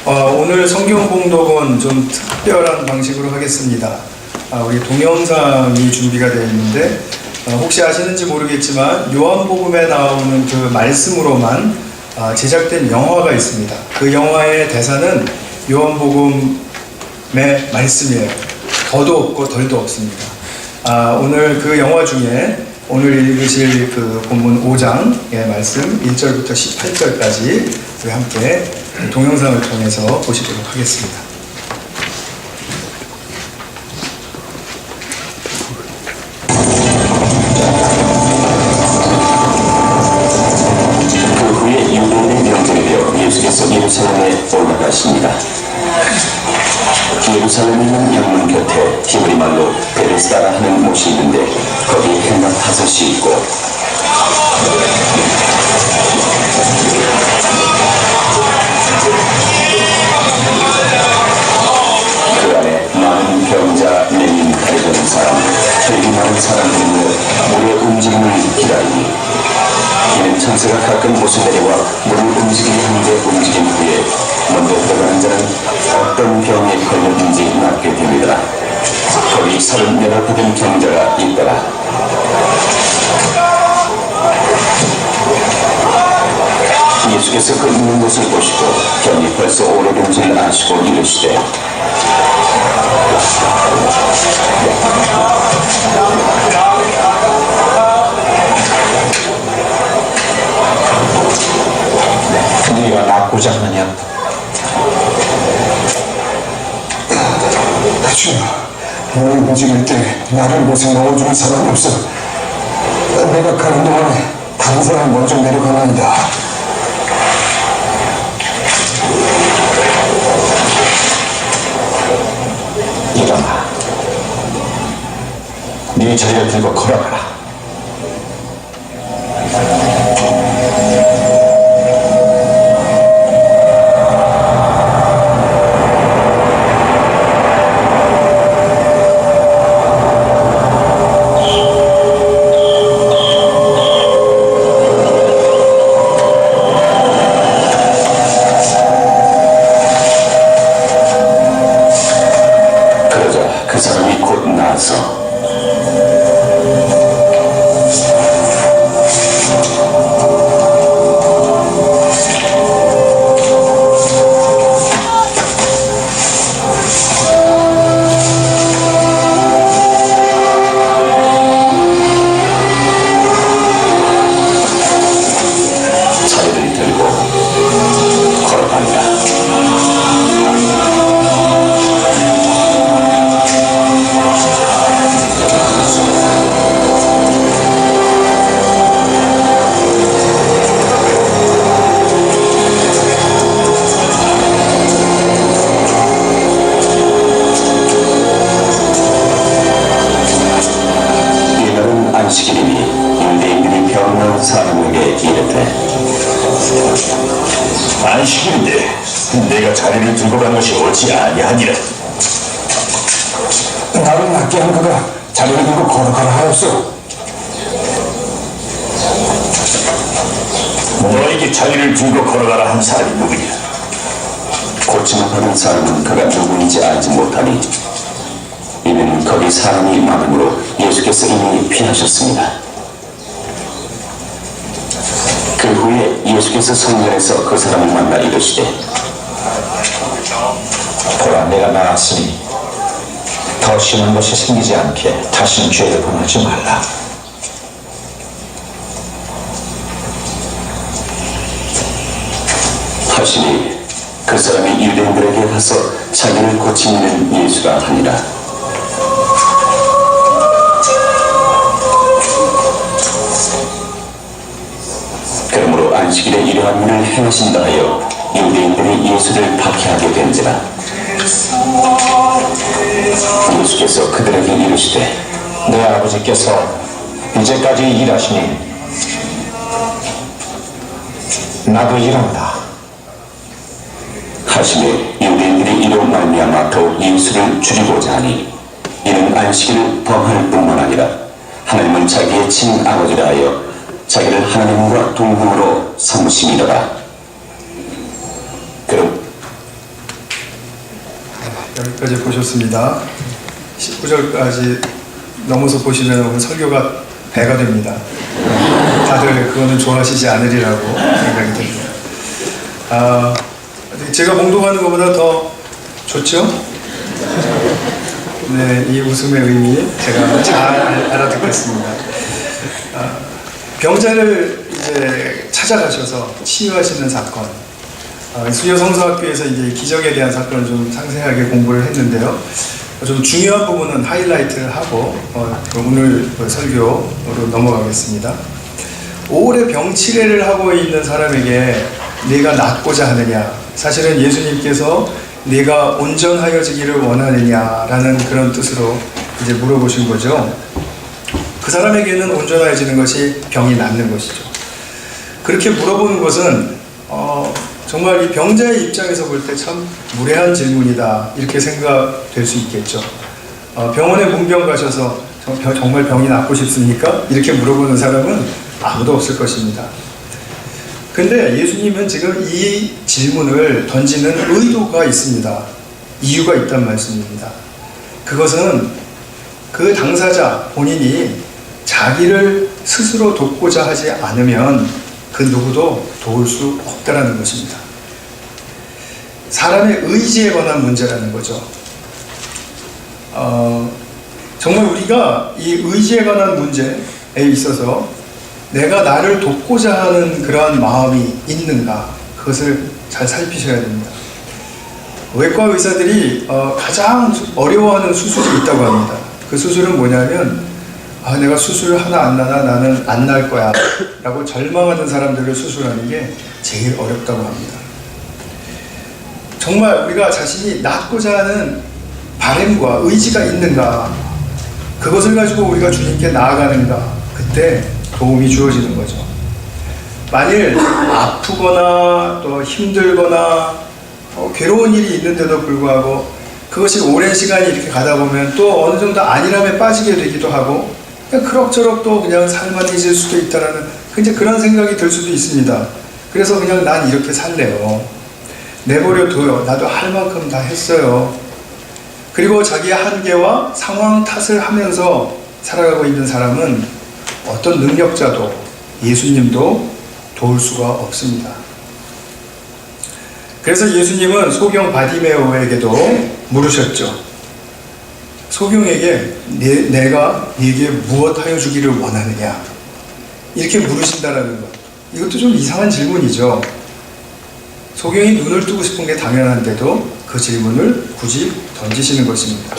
오늘 성경 봉독은 좀 특별한 방식으로 하겠습니다. 우리 동영상이 준비가 되어 있는데 혹시 아시는지 모르겠지만 요한복음에 나오는 그 말씀으로만 제작된 영화가 있습니다. 그 영화의 대사는 요한복음의 말씀이에요. 더도 없고 덜도 없습니다. 오늘 그 영화 중에 오늘 읽으실 그 본문 5장의 말씀 1절부터 18절까지 우리 함께 동영상을 통해서 보시도록 하겠습니다. 그 후에 유대인의 명절이 되어 예수께서 예루살렘에 올라가십니다. 예루살렘에 있는 영문 곁에 히브리 말로 베데스다라 하는 못이 있는데 거기 해막 5이 있고 그 안에 많은 병자, 맹인, 다리 저린 사람, 혈기 많은 사람들이 물의 움직임을 기다리니 이는 천사가 가끔 못을 내려와 물을 움직이게 하는데 움직인 후에 먼저 들어가는 자는 어떤 병에 걸렸는지 낫게 됩니다. 거기 38이 된 경자가 있더라. 예수께서 그 있는 것을 보시고 병이 벌써 오래된 줄 아시고 이르시되 네가 낫고자 하느냐? 주여, 물을 움직일 때 나를 못에 넣어주는 사람이 없어. 내가 가는 동안에 다른 사람이 먼저 내려가나이다. 일어나. 네 자리를 들고 걸어가라. 그 사람이 곧 나서 자리를 들고 걸어간다. 안식일이니 유대인들이 병 나은 사람에게 이르되 안식일인데 내가 자리를 들고 간 것이 옳지 아니하니라. 나를 낫게 한 그가 자리를 들고 걸어가라 하였소. 너에게 자리를 들고 걸어가라 한 사람이 누구냐? 고침을 받은 사람은 그가 누구인지 알지 못하니 이는 거기 사람이 많으므로 예수께서 이미 피하셨습니다. 그 후에 예수께서 성전에서 그 사람을 만나 이르시되 보라, 내가 나았으니 더 심한 것이 생기지 않게 다시는 죄를 범하지 말라. 하시니 그 사람이 유대인들에게 가서 자기를 고치는 예수가 하니라. 그러므로 안식일에 이러한 일을 행하신다 하여 유대인들이 예수를 박해하게 된지라. 예수께서 그들에게 이르시되 내 아버지께서 이제까지 일하시니 나도 일한다. 하시매 유대인들이 이로 말미암아 더욱 예수를 죽이고자 하니 이는 안식일을 범할 뿐만 아니라 하나님은 자기의 친아버지라 하여 자기를 하나님과 동등으로 삼으심이더라. 여기까지 보셨습니다. 19절까지 넘어서 보시면 오늘 설교가 배가 됩니다. 다들 그거는 좋아하시지 않으리라고 생각이 됩니다. 제가 봉독하는 것보다 더 좋죠? 네, 이 웃음의 의미 제가 잘 알아듣겠습니다. 병자를 이제 찾아가셔서 치유하시는 사건, 수요 성서학교에서 이제 기적에 대한 사건을 좀 상세하게 공부를 했는데요. 좀 중요한 부분은 하이라이트를 하고 오늘 설교로 넘어가겠습니다. 오래 병치레를 하고 있는 사람에게 네가 낫고자 하느냐, 사실은 예수님께서 네가 온전하여지기를 원하느냐라는 그런 뜻으로 이제 물어보신 거죠. 그 사람에게는 온전해지는 것이 병이 낫는 것이죠. 그렇게 물어보는 것은 정말 이 병자의 입장에서 볼 때 참 무례한 질문이다 이렇게 생각될 수 있겠죠. 병원에 문병 가셔서 정말 병이 낫고 싶습니까? 이렇게 물어보는 사람은 아무도 없을 것입니다. 근데 예수님은 지금 이 질문을 던지는 의도가 있습니다. 이유가 있단 말씀입니다. 그것은 그 당사자 본인이 자기를 스스로 돕고자 하지 않으면 그 누구도 도울 수 없다라는 것입니다. 사람의 의지에 관한 문제라는 거죠. 정말 우리가 이 의지에 관한 문제에 있어서 내가 나를 돕고자 하는 그러한 마음이 있는가, 그것을 잘 살피셔야 됩니다. 외과 의사들이 가장 어려워하는 수술이 있다고 합니다. 그 수술은 뭐냐면 내가 수술을 하나 안 나나 나는 안 날 거야 라고 절망하는 사람들을 수술하는 게 제일 어렵다고 합니다. 정말 우리가 자신이 낫고자 하는 바램과 의지가 있는가, 그것을 가지고 우리가 주님께 나아가는가, 그때 도움이 주어지는 거죠. 만일 아프거나 또 힘들거나 괴로운 일이 있는데도 불구하고 그것이 오랜 시간이 이렇게 가다 보면 또 어느 정도 안일함에 빠지게 되기도 하고 그냥 그럭저럭 또 그냥 살만해질 수도 있다라는 이제 그런 생각이 들 수도 있습니다. 그래서 그냥 난 이렇게 살래요. 내버려 둬요. 나도 할 만큼 다 했어요. 그리고 자기의 한계와 상황 탓을 하면서 살아가고 있는 사람은 어떤 능력자도 예수님도 도울 수가 없습니다. 그래서 예수님은 소경 바디메오에게도 물으셨죠. 소경에게 내가 네게 무엇하여 주기를 원하느냐, 이렇게 물으신다라는 것, 이것도 좀 이상한 질문이죠. 소경이 눈을 뜨고 싶은 게 당연한데도 그 질문을 굳이 던지시는 것입니다.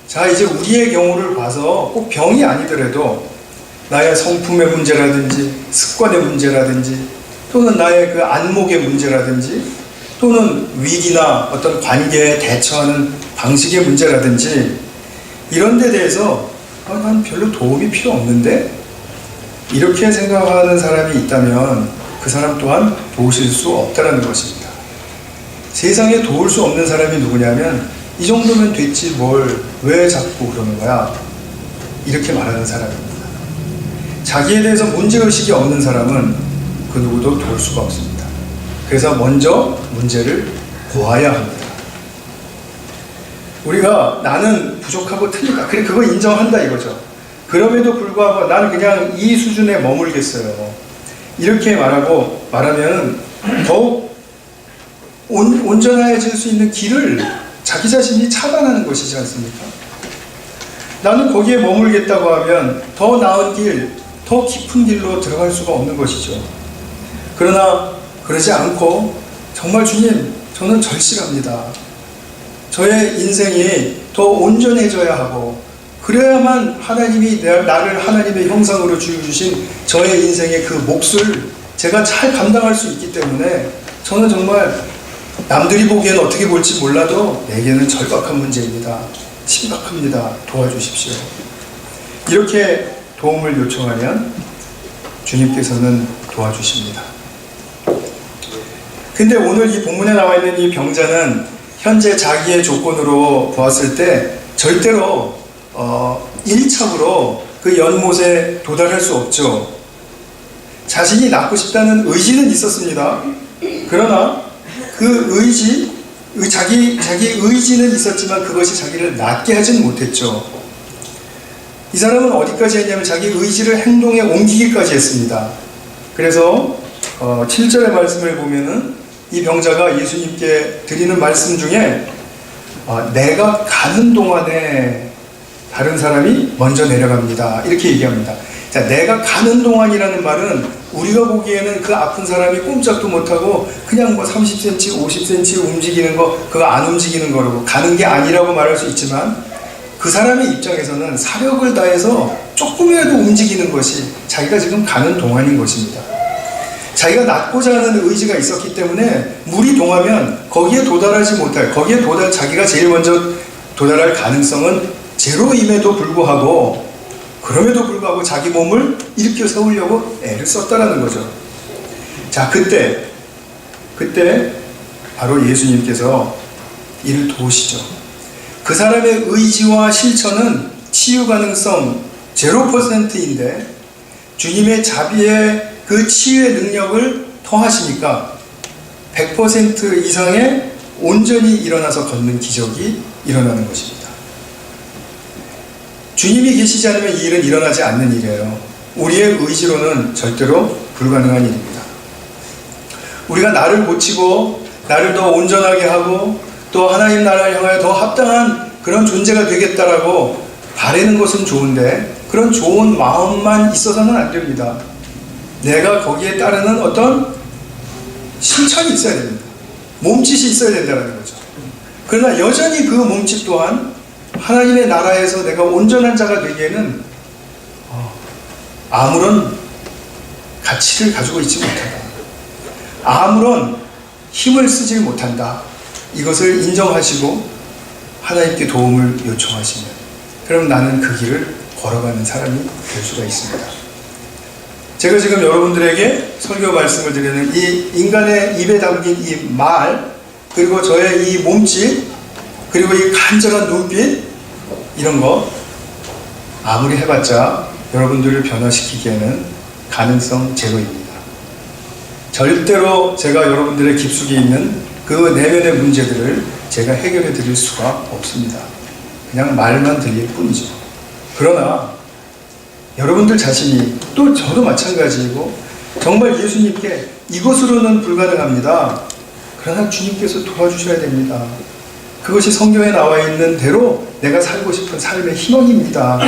자, 이제 우리의 경우를 봐서 꼭 병이 아니더라도 나의 성품의 문제라든지 습관의 문제라든지 또는 나의 그 안목의 문제라든지 또는 위기나 어떤 관계에 대처하는 방식의 문제라든지 이런 데 대해서 난 별로 도움이 필요 없는데 이렇게 생각하는 사람이 있다면 그 사람 또한 도우실 수 없다는 것입니다. 세상에 도울 수 없는 사람이 누구냐면 이 정도면 됐지 뭘 왜 자꾸 그러는 거야, 이렇게 말하는 사람입니다. 자기에 대해서 문제의식이 없는 사람은 그 누구도 도울 수가 없습니다. 그래서 먼저 문제를 보아야 합니다. 우리가 나는 부족하고 틀리다, 그래 그거 인정한다 이거죠. 그럼에도 불구하고 나는 그냥 이 수준에 머물겠어요, 이렇게 말하면 더욱 온전해질 수 있는 길을 자기 자신이 차단하는 것이지 않습니까? 나는 거기에 머물겠다고 하면 더 나은 길, 더 깊은 길로 들어갈 수가 없는 것이죠. 그러나 그러지 않고 정말 주님, 저는 절실합니다. 저의 인생이 더 온전해져야 하고 그래야만 하나님이 나를 하나님의 형상으로 주신 저의 인생의 그 몫을 제가 잘 감당할 수 있기 때문에 저는 정말 남들이 보기에는 어떻게 볼지 몰라도 내게는 절박한 문제입니다. 심각합니다. 도와주십시오. 이렇게 도움을 요청하면 주님께서는 도와주십니다. 근데 오늘 이 본문에 나와 있는 이 병자는 현재 자기의 조건으로 보았을 때 절대로 1척으로 그 연못에 도달할 수 없죠. 자신이 낫고 싶다는 의지는 있었습니다. 그러나 그 의지 자기 의지는 있었지만 그것이 자기를 낫게 하진 못했죠. 이 사람은 어디까지 했냐면 자기 의지를 행동에 옮기기까지 했습니다. 그래서 7절의 말씀을 보면은 이 병자가 예수님께 드리는 말씀 중에 내가 가는 동안에 다른 사람이 먼저 내려갑니다. 이렇게 얘기합니다. 자, 내가 가는 동안이라는 말은 우리가 보기에는 그 아픈 사람이 꼼짝도 못하고 그냥 뭐 30cm, 50cm 움직이는 거, 그거 안 움직이는 거라고 가는 게 아니라고 말할 수 있지만 그 사람의 입장에서는 사력을 다해서 조금이라도 움직이는 것이 자기가 지금 가는 동안인 것입니다. 자기가 낫고자 하는 의지가 있었기 때문에 물이 동하면 거기에 도달하지 못할, 자기가 제일 먼저 도달할 가능성은 제로임에도 불구하고, 그럼에도 불구하고 자기 몸을 일으켜 세우려고 애를 썼다라는 거죠. 자, 그때 바로 예수님께서 이를 도우시죠. 그 사람의 의지와 실천은 치유 가능성 0%인데 주님의 자비의 그 치유의 능력을 더하시니까 100% 이상의 온전히 일어나서 걷는 기적이 일어나는 것입니다. 주님이 계시지 않으면 이 일은 일어나지 않는 일이에요. 우리의 의지로는 절대로 불가능한 일입니다. 우리가 나를 고치고 나를 더 온전하게 하고 또 하나님 나라를 향하여 더 합당한 그런 존재가 되겠다라고 바라는 것은 좋은데 그런 좋은 마음만 있어서는 안 됩니다. 내가 거기에 따르는 어떤 실천이 있어야 됩니다. 몸짓이 있어야 된다는 거죠. 그러나 여전히 그 몸짓 또한 하나님의 나라에서 내가 온전한 자가 되기에는 아무런 가치를 가지고 있지 못한다. 아무런 힘을 쓰지 못한다. 이것을 인정하시고 하나님께 도움을 요청하시면 그럼 나는 그 길을 걸어가는 사람이 될 수가 있습니다. 제가 지금 여러분들에게 설교 말씀을 드리는 이 인간의 입에 담긴 이 말, 그리고 저의 이 몸짓, 그리고 이 간절한 눈빛, 이런 거 아무리 해봤자 여러분들을 변화시키기에는 가능성 제로입니다. 절대로 제가 여러분들의 깊숙이 있는 그 내면의 문제들을 제가 해결해 드릴 수가 없습니다. 그냥 말만 들릴 뿐이죠. 그러나 여러분들 자신이, 또 저도 마찬가지이고 정말 예수님께 이것으로는 불가능합니다. 그러나 주님께서 도와주셔야 됩니다. 그것이 성경에 나와 있는 대로 내가 살고 싶은 삶의 희망입니다.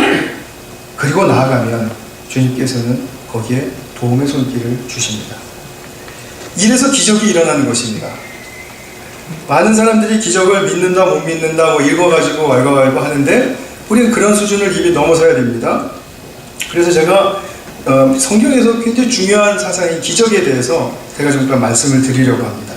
그리고 나아가면 주님께서는 거기에 도움의 손길을 주십니다. 이래서 기적이 일어나는 것입니다. 많은 사람들이 기적을 믿는다 못 믿는다 뭐 읽어가지고 왈가왈부 하는데 우리는 그런 수준을 이미 넘어서야 됩니다. 그래서 제가 성경에서 굉장히 중요한 사상인 기적에 대해서 제가 잠깐 말씀을 드리려고 합니다.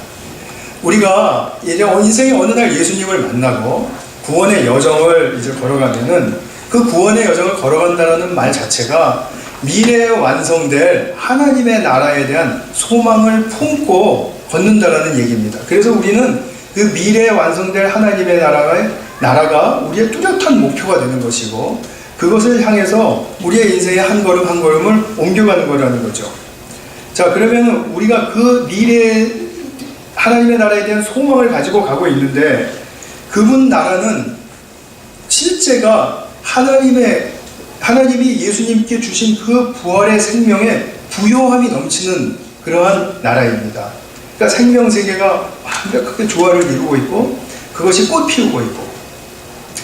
우리가 인생의 어느 날 예수님을 만나고 구원의 여정을 이제 걸어가면은 그 구원의 여정을 걸어간다는 말 자체가 미래에 완성될 하나님의 나라에 대한 소망을 품고 걷는다라는 얘기입니다. 그래서 우리는 그 미래에 완성될 하나님의 나라가 우리의 뚜렷한 목표가 되는 것이고 그것을 향해서 우리의 인생의 한 걸음 한 걸음을 옮겨가는 거라는 거죠. 자, 그러면 우리가 그 미래의 하나님의 나라에 대한 소망을 가지고 가고 있는데 그분 나라는 실제가 하나님이 예수님께 주신 그 부활의 생명에 부요함이 넘치는 그러한 나라입니다. 그러니까 생명세계가 완벽하게 조화를 이루고 있고 그것이 꽃 피우고 있고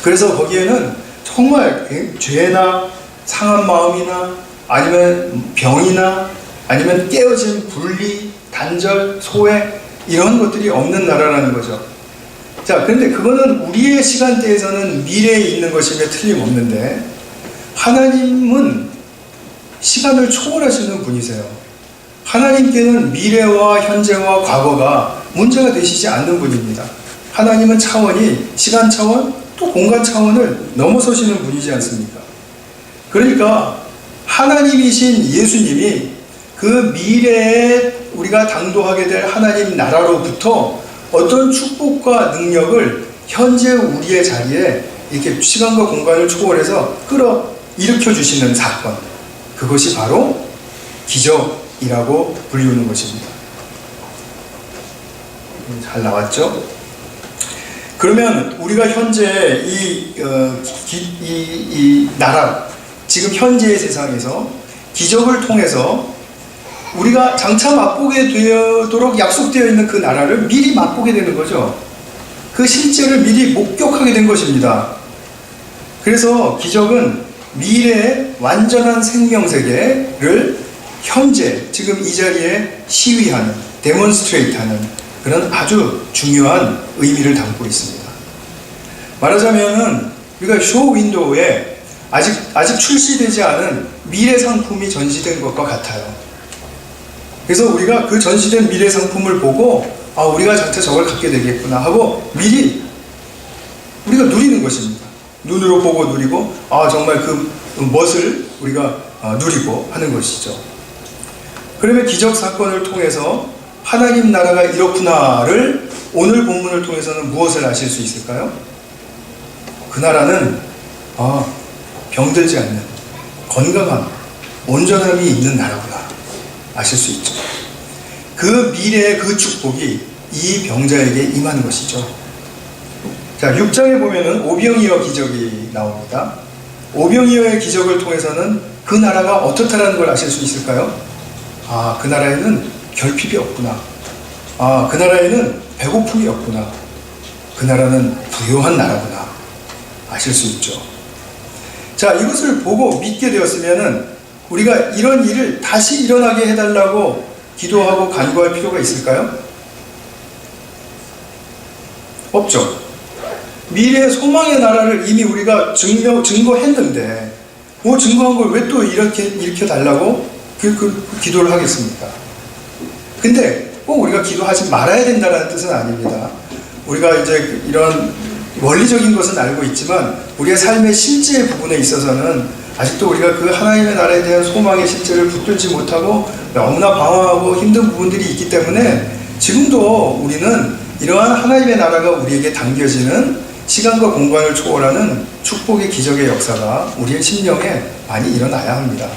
그래서 거기에는 정말 죄나 상한 마음이나 아니면 병이나 아니면 깨어진 분리, 단절, 소외 이런 것들이 없는 나라라는 거죠. 자, 그런데 그거는 우리의 시간대에서는 미래에 있는 것임에 틀림없는데 하나님은 시간을 초월하시는 분이세요. 하나님께는 미래와 현재와 과거가 문제가 되시지 않는 분입니다. 하나님은 차원이 시간 차원 또 공간 차원을 넘어서시는 분이지 않습니까? 그러니까 하나님이신 예수님이 그 미래에 우리가 당도하게 될 하나님 나라로부터 어떤 축복과 능력을 현재 우리의 자리에 이렇게 시간과 공간을 초월해서 일으켜 주시는 사건, 그것이 바로 기적이라고 불리우는 것입니다. 잘 나왔죠? 그러면 우리가 현재 이 나라, 지금 현재의 세상에서 기적을 통해서 우리가 장차 맛보게 되도록 약속되어 있는 그 나라를 미리 맛보게 되는 거죠. 그 실제를 미리 목격하게 된 것입니다. 그래서 기적은 미래의 완전한 생명세계를 현재 지금 이 자리에 시위하는, 데몬스트레이트하는 그런 아주 중요한 의미를 담고 있습니다. 말하자면은 우리가 쇼 윈도우에 아직 출시되지 않은 미래 상품이 전시된 것과 같아요. 그래서 우리가 그 전시된 미래 상품을 보고 우리가 장차 저걸 갖게 되겠구나 하고 미리 우리가 누리는 것입니다. 눈으로 보고 누리고 정말 그 멋을 우리가 누리고 하는 것이죠. 그러면 기적 사건을 통해서 하나님 나라가 이렇구나를 오늘 본문을 통해서는 무엇을 아실 수 있을까요? 그 나라는 병들지 않는 건강함, 온전함이 있는 나라구나 아실 수 있죠. 그 미래의 그 축복이 이 병자에게 임한 것이죠. 자, 6장에 보면은 오병이어 기적이 나옵니다. 오병이어의 기적을 통해서는 그 나라가 어떻다라는 걸 아실 수 있을까요? 그 나라에는 결핍이 없구나. 그 나라에는 배고픔이 없구나. 그 나라는 부유한 나라구나. 아실 수 있죠. 자, 이것을 보고 믿게 되었으면은 우리가 이런 일을 다시 일어나게 해달라고 기도하고 간구할 필요가 있을까요? 없죠. 미래의 소망의 나라를 이미 우리가 증거했는데 증거한 걸 왜 또 일으켜 달라고 그 기도를 하겠습니까? 근데 꼭 우리가 기도하지 말아야 된다는 뜻은 아닙니다. 우리가 이제 이런 원리적인 것은 알고 있지만 우리의 삶의 실제 부분에 있어서는 아직도 우리가 그 하나님의 나라에 대한 소망의 실제를 붙들지 못하고 너무나 방황하고 힘든 부분들이 있기 때문에 지금도 우리는 이러한 하나님의 나라가 우리에게 당겨지는 시간과 공간을 초월하는 축복의 기적의 역사가 우리의 심령에 많이 일어나야 합니다.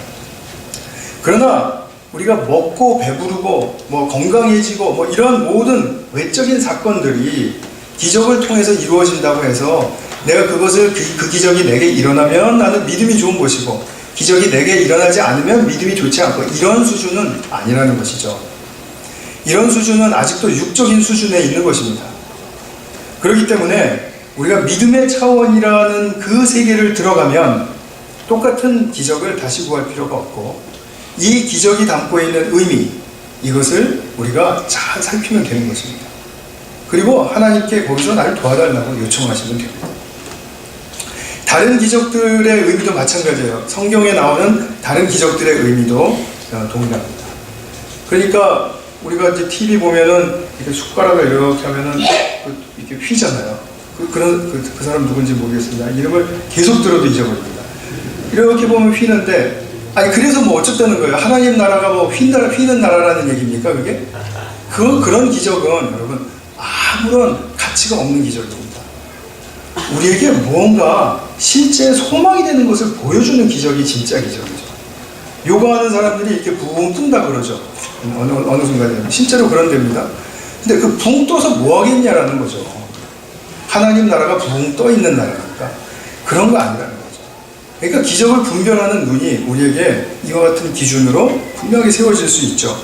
그러나 우리가 먹고 배부르고 건강해지고 이런 모든 외적인 사건들이 기적을 통해서 이루어진다고 해서 내가 그것을 그 기적이 내게 일어나면 나는 믿음이 좋은 것이고 기적이 내게 일어나지 않으면 믿음이 좋지 않고 이런 수준은 아니라는 것이죠. 이런 수준은 아직도 육적인 수준에 있는 것입니다. 그렇기 때문에 우리가 믿음의 차원이라는 그 세계를 들어가면 똑같은 기적을 다시 구할 필요가 없고 이 기적이 담고 있는 의미, 이것을 우리가 잘 살피면 되는 것입니다. 그리고 하나님께 거기서 나를 도와달라고 요청하시면 됩니다. 다른 기적들의 의미도 마찬가지예요. 성경에 나오는 다른 기적들의 의미도 동일합니다. 그러니까 우리가 이제 TV 보면은 이렇게 숟가락을 이렇게 하면은 이렇게 휘잖아요. 그 사람 누군지 모르겠습니다. 이름을 계속 들어도 잊어버립니다. 이렇게 보면 휘는데, 그래서 어쩌다는 거예요? 하나님 나라가 휘는 나라라는 얘기입니까, 그게? 그런 기적은 여러분, 아무런 가치가 없는 기적입니다. 우리에게 무언가 실제 소망이 되는 것을 보여주는 기적이 진짜 기적이죠. 요가하는 사람들이 이렇게 붕 뜬다 그러죠. 어느 순간에. 실제로 그런 데입니다. 근데 그 붕 떠서 뭐 하겠냐라는 거죠. 하나님 나라가 붕 떠 있는 나라니까. 그런 거 아니라는 거죠. 그러니까 기적을 분별하는 눈이 우리에게 이와 같은 기준으로 분명히 세워질 수 있죠.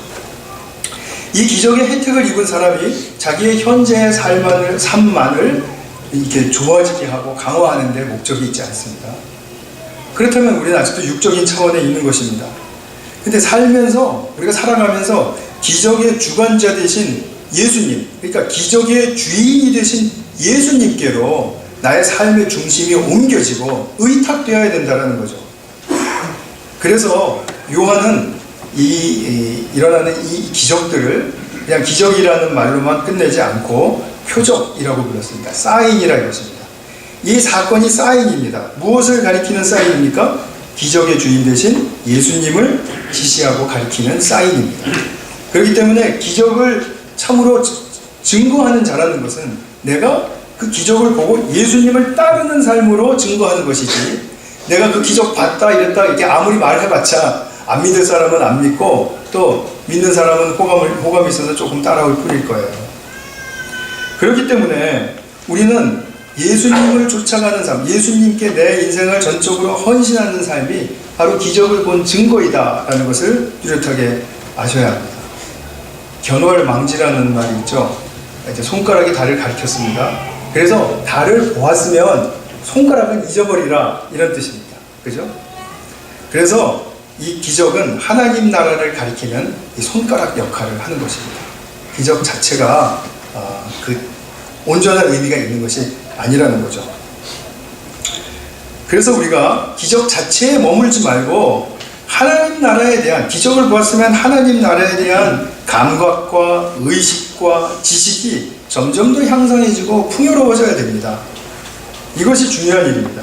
이 기적의 혜택을 입은 사람이 자기의 현재의 삶만을 이렇게 좋아지게 하고 강화하는 데 목적이 있지 않습니다. 그렇다면 우리는 아직도 육적인 차원에 있는 것입니다. 근데 우리가 살아가면서 기적의 주관자 되신 예수님, 그러니까 기적의 주인이 되신 예수님께로 나의 삶의 중심이 옮겨지고 의탁되어야 된다는 거죠. 그래서 요한은 일어나는 이 기적들을 그냥 기적이라는 말로만 끝내지 않고 표적이라고 불렀습니다. 사인이라 이것입니다. 이 사건이 사인입니다. 무엇을 가리키는 사인입니까? 기적의 주인 되신 예수님을 지시하고 가리키는 사인입니다. 그렇기 때문에 기적을 참으로 증거하는 자라는 것은 내가 그 기적을 보고 예수님을 따르는 삶으로 증거하는 것이지, 내가 그 기적 봤다 이랬다 이렇게 아무리 말해봤자 안 믿을 사람은 안 믿고 또 믿는 사람은 호감이 있어서 조금 따라올 뿐일 거예요. 그렇기 때문에 우리는 예수님을 쫓아가는 삶, 예수님께 내 인생을 전적으로 헌신하는 삶이 바로 기적을 본 증거이다라는 것을 뚜렷하게 아셔야 합니다. 견월망지라는 말이 있죠. 이제 손가락이 달을 가리켰습니다. 그래서 달을 보았으면 손가락은 잊어버리라, 이런 뜻입니다. 그죠? 그래서 이 기적은 하나님 나라를 가리키는 이 손가락 역할을 하는 것입니다. 기적 자체가 그 온전한 의미가 있는 것이 아니라는 거죠. 그래서 우리가 기적 자체에 머물지 말고 하나님 나라에 대한, 기적을 보았으면 하나님 나라에 대한 감각과 의식과 지식이 점점 더 향상해지고 풍요로워져야 됩니다. 이것이 중요한 일입니다.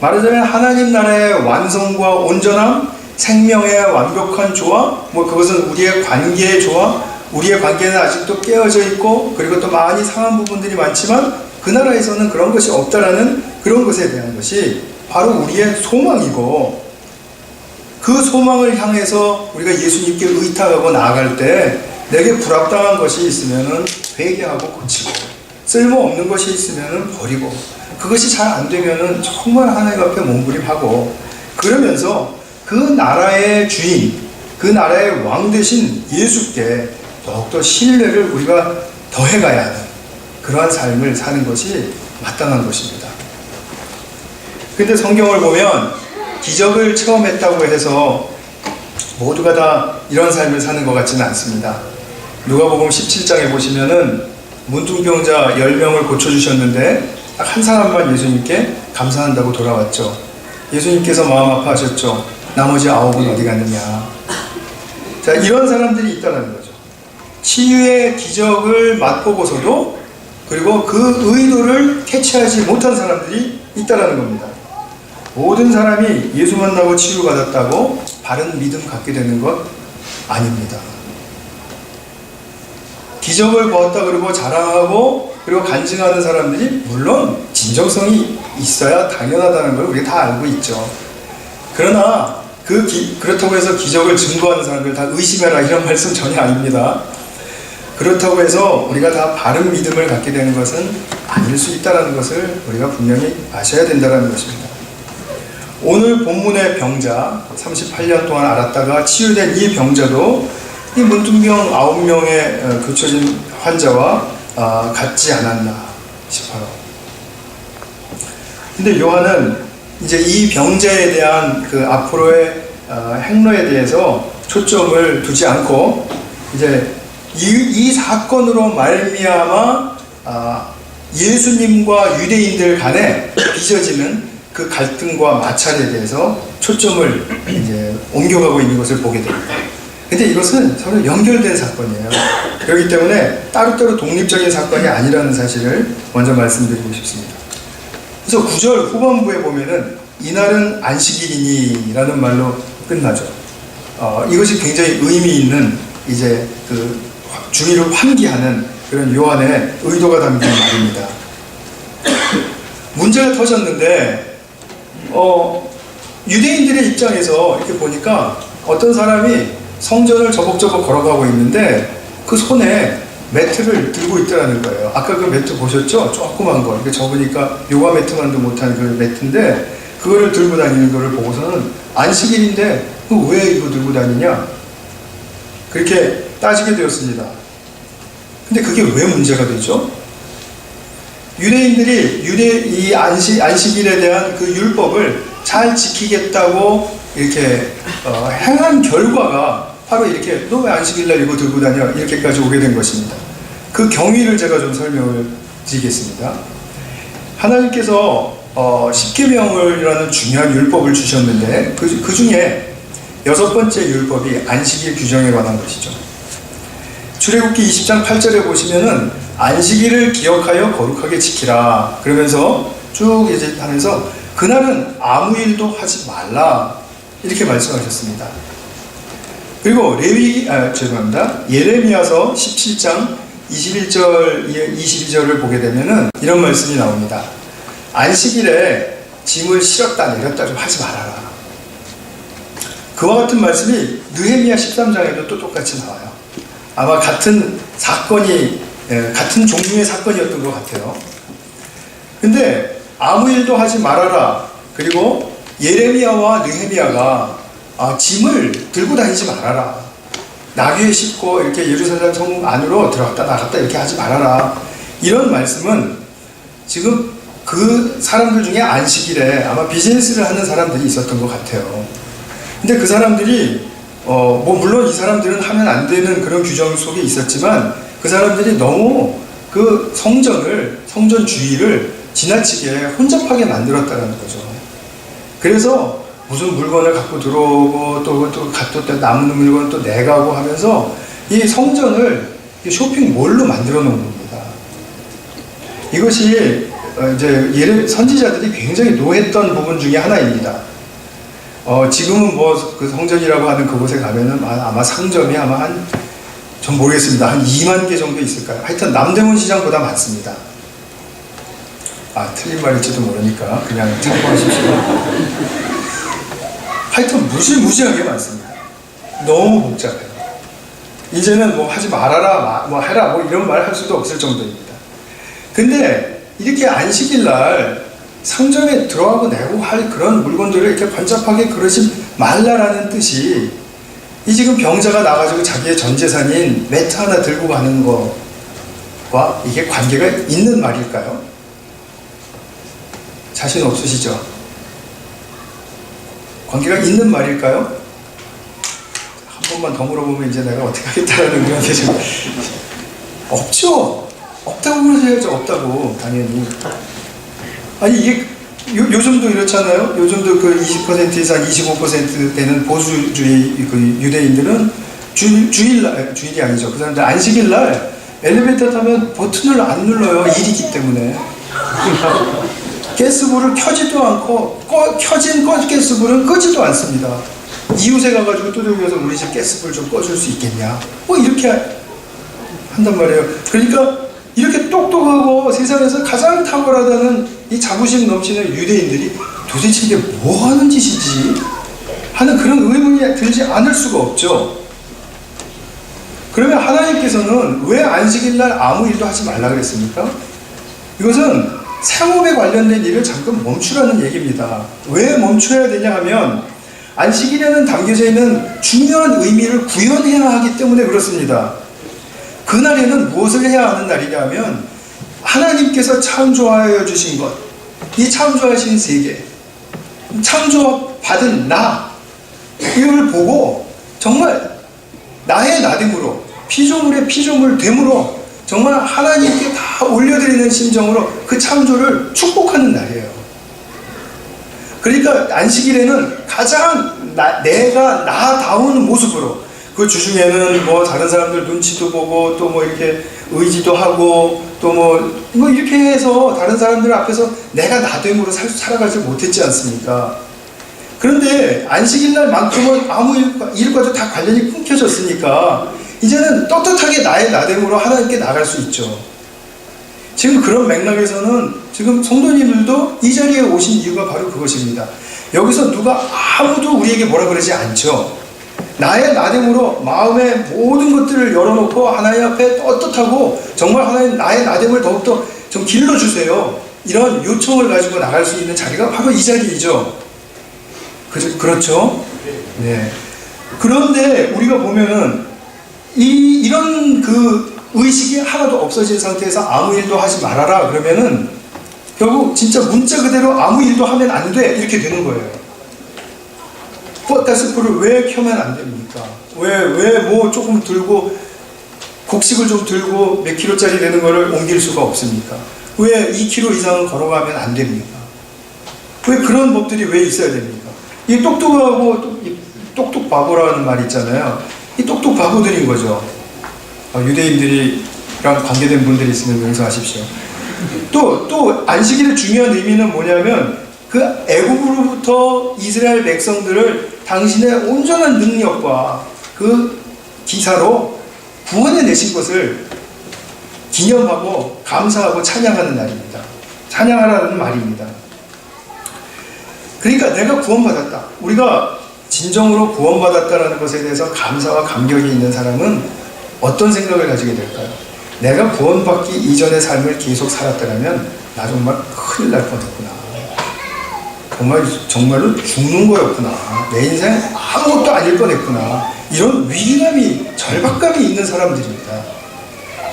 말하자면 하나님 나라의 완성과 온전함, 생명의 완벽한 조화, 그것은 우리의 관계의 조화, 우리의 관계는 아직도 깨어져 있고, 그리고 또 많이 상한 부분들이 많지만 그 나라에서는 그런 것이 없다라는 그런 것에 대한 것이 바로 우리의 소망이고, 그 소망을 향해서 우리가 예수님께 의탁하고 나아갈 때 내게 불합당한 것이 있으면은 회개하고 고치고, 쓸모없는 것이 있으면은 버리고, 그것이 잘 안 되면은 정말 하나님 앞에 몸부림하고, 그러면서 그 나라의 주인, 그 나라의 왕 되신 예수께 더욱더 신뢰를 우리가 더해가야 하는 그러한 삶을 사는 것이 마땅한 것입니다. 근데 성경을 보면 기적을 체험했다고 해서 모두가 다 이런 삶을 사는 것 같지는 않습니다. 누가복음 17장에 보시면은 문둥병자 10명을 고쳐주셨는데 딱 한 사람만 예수님께 감사한다고 돌아왔죠. 예수님께서 마음 아파하셨죠. 나머지 9은 어디 갔느냐. 자, 이런 사람들이 있다는 거죠. 치유의 기적을 맛보고서도, 그리고 그 의도를 캐치하지 못한 사람들이 있다는 겁니다. 모든 사람이 예수 만나고 치유받았다고 바른 믿음 갖게 되는 것 아닙니다. 기적을 보았다 그러고 자랑하고 그리고 간증하는 사람들이 물론 진정성이 있어야 당연하다는 걸 우리가 다 알고 있죠. 그러나 그렇다고 해서 기적을 증거하는 사람들 다 의심해라, 이런 말씀 전혀 아닙니다. 그렇다고 해서 우리가 다 바른 믿음을 갖게 되는 것은 아닐 수 있다는 것을 우리가 분명히 아셔야 된다는 것입니다. 오늘 본문의 병자, 38년 동안 앓았다가 치유된 이 병자도 이 문둥병 9명의 고쳐진 환자와 같지 않았나 싶어요. 근데 요한은 이제 이 병자에 대한 그 앞으로의 행로에 대해서 초점을 두지 않고 이제 이 사건으로 말미암아 예수님과 유대인들 간에 빚어지는 그 갈등과 마찰에 대해서 초점을 이제 옮겨가고 있는 것을 보게 됩니다. 근데 이것은 서로 연결된 사건이에요. 그렇기 때문에 따로따로 독립적인 사건이 아니라는 사실을 먼저 말씀드리고 싶습니다. 그래서 9절 후반부에 보면은 이날은 안식일이니 라는 말로 끝나죠. 이것이 굉장히 의미 있는 이제 그 주의를 환기하는 그런 요한의 의도가 담긴 말입니다. 문제가 터졌는데 유대인들의 입장에서 이렇게 보니까 어떤 사람이 성전을 저벅저벅 걸어가고 있는데 그 손에 매트를 들고 있더라는 거예요. 아까 그 매트 보셨죠? 조그만 거. 이렇게 접으니까 요가 매트만도 못한 그 매트인데 그거를 들고 다니는 거를 보고서는 안식일인데 왜 이거 들고 다니냐? 그렇게 따지게 되었습니다. 근데 그게 왜 문제가 되죠? 유대인들이 이 안식일에 대한 그 율법을 잘 지키겠다고 이렇게 행한 결과가 바로 이렇게 너 왜 안식일날 이거 들고 다녀? 이렇게까지 오게 된 것입니다. 그 경위를 제가 좀 설명을 드리겠습니다. 하나님께서 십계명이라는 중요한 율법을 주셨는데 그 중에 6번째 율법이 안식일 규정에 관한 것이죠. 출애굽기 20장 8절에 보시면은 안식일을 기억하여 거룩하게 지키라. 그러면서 쭉 이제 하면서 그날은 아무 일도 하지 말라. 이렇게 말씀하셨습니다. 그리고 예레미야서 17장 21절, 22절을 보게 되면은 이런 말씀이 나옵니다. 안식일에 짐을 실었다 내렸다 좀 하지 말아라. 그와 같은 말씀이 느헤미야 13장에도 또 똑같이 나와요. 아마 같은 사건이 같은 종류의 사건이었던 것 같아요. 근데 아무 일도 하지 말아라. 그리고 예레미야와 느헤미야가 짐을 들고 다니지 말아라. 나귀에 싣고 이렇게 예루살렘 성 안으로 들어갔다 나갔다 이렇게 하지 말아라. 이런 말씀은 지금 그 사람들 중에 안식일에 아마 비즈니스를 하는 사람들이 있었던 것 같아요. 근데 그 사람들이 물론 이 사람들은 하면 안 되는 그런 규정 속에 있었지만 그 사람들이 너무 그 성전주의를 지나치게 혼잡하게 만들었다는 거죠. 그래서 무슨 물건을 갖고 들어오고 또 남는 물건 또 내가고 하면서 이 성전을 쇼핑몰로 만들어 놓은 겁니다. 이것이 이제 선지자들이 굉장히 노했던 부분 중에 하나입니다. 지금은 그 성전이라고 하는 그곳에 가면은 아마 상점이 전 모르겠습니다. 한 2만 개 정도 있을까요? 하여튼 남대문 시장보다 많습니다. 틀린 말일지도 모르니까 그냥 참고하십시오. 하여튼 무시무시하게 많습니다. 너무 복잡해요. 이제는 하지 말아라, 해라, 이런 말 할 수도 없을 정도입니다. 근데 이렇게 안식일 날 상점에 들어가고 내고 할 그런 물건들을 이렇게 번잡하게 그러지 말라라는 뜻이 이 지금 병자가 나가지고 자기의 전 재산인 매트 하나 들고 가는 것과 이게 관계가 있는 말일까요? 자신 없으시죠? 관계가 있는 말일까요? 한 번만 더 물어보면 이제 내가 어떻게 하겠다라는 그런 게 좀 없죠? 없다고 그러셔야죠. 없다고 당연히. 아니 이게 요즘도 이렇잖아요. 요즘도 그 20%에서 한 25% 되는 보수주의 그 유대인들은 주일이 아니죠. 그 사람들 안식일 날 엘리베이터 타면 버튼을 안 눌러요. 일이기 때문에. 가스불을 켜지도 않고 켜진 가스불은 끄지도 않습니다. 이웃에 가가지고 두들겨서 우리 집 가스불 좀 꺼줄 수 있겠냐? 이렇게 한단 말이에요. 그러니까 이렇게 똑똑하고 세상에서 가장 탁월하다는 이 자부심 넘치는 유대인들이 도대체 이게 뭐 하는 짓이지? 하는 그런 의문이 들지 않을 수가 없죠. 그러면 하나님께서는 왜 안식일날 아무 일도 하지 말라 그랬습니까? 이것은 생업에 관련된 일을 잠깐 멈추라는 얘기입니다. 왜 멈춰야 되냐 하면 안식일에는 담겨져 있는 중요한 의미를 구현해야 하기 때문에 그렇습니다. 그날에는 무엇을 해야 하는 날이냐 하면 하나님께서 창조하여 주신 것, 이 창조하신 세계, 창조받은 나, 이걸 보고 정말 나의 나됨으로 피조물의 피조물 됨으로 정말 하나님께 다 올려드리는 심정으로 그 창조를 축복하는 날이에요. 그러니까 안식일에는 가장 내가 나다운 모습으로 그 주중에는 다른 사람들 눈치도 보고 또 이렇게 의지도 하고 또 이렇게 해서 다른 사람들 앞에서 내가 나됨으로 살아가지 못했지 않습니까? 그런데 안식일 날만큼은 아무 일과도 다 관련이 끊겨졌으니까 이제는 떳떳하게 나의 나됨으로 하나님께 나갈 수 있죠. 지금 그런 맥락에서는 지금 성도님들도 이 자리에 오신 이유가 바로 그것입니다. 여기서 누가 아무도 우리에게 뭐라 그러지 않죠. 나의 나됨으로 마음의 모든 것들을 열어놓고 하나님 앞에 떳떳하고 정말 하나님 나의 나됨을 더욱더 좀 길러주세요. 이런 요청을 가지고 나갈 수 있는 자리가 바로 이 자리이죠. 그렇죠? 네. 그런데 우리가 보면은 이런 그 의식이 하나도 없어진 상태에서 아무 일도 하지 말아라 그러면은 결국 진짜 문자 그대로 아무 일도 하면 안 돼 이렇게 되는 거예요. 가스불을 왜 켜면 안 됩니까? 왜 조금 들고 곡식을 좀 들고 몇 킬로짜리 되는 거를 옮길 수가 없습니까? 왜 2km 이상을 걸어가면 안 됩니까? 왜 그런 법들이 왜 있어야 됩니까? 이 똑똑하고 똑똑 바보라는 말이 있잖아요. 이 똑똑 바보들인 거죠. 유대인들이랑 관계된 분들이 있으면 용서하십시오. 또 안식일의 중요한 의미는 뭐냐면 그 애굽으로부터 이스라엘 백성들을 당신의 온전한 능력과 그 기사로 구원해 내신 것을 기념하고 감사하고 찬양하는 날입니다. 찬양하라는 말입니다. 그러니까 내가 구원받았다. 우리가 진정으로 구원받았다는 것에 대해서 감사와 감격이 있는 사람은 어떤 생각을 가지게 될까요? 내가 구원받기 이전의 삶을 계속 살았더라면 나 정말 큰일 날 뻔했구나. 정말로 죽는 거였구나. 내 인생 아무것도 아닐 뻔했구나. 이런 위기감이, 절박감이 있는 사람들입니다.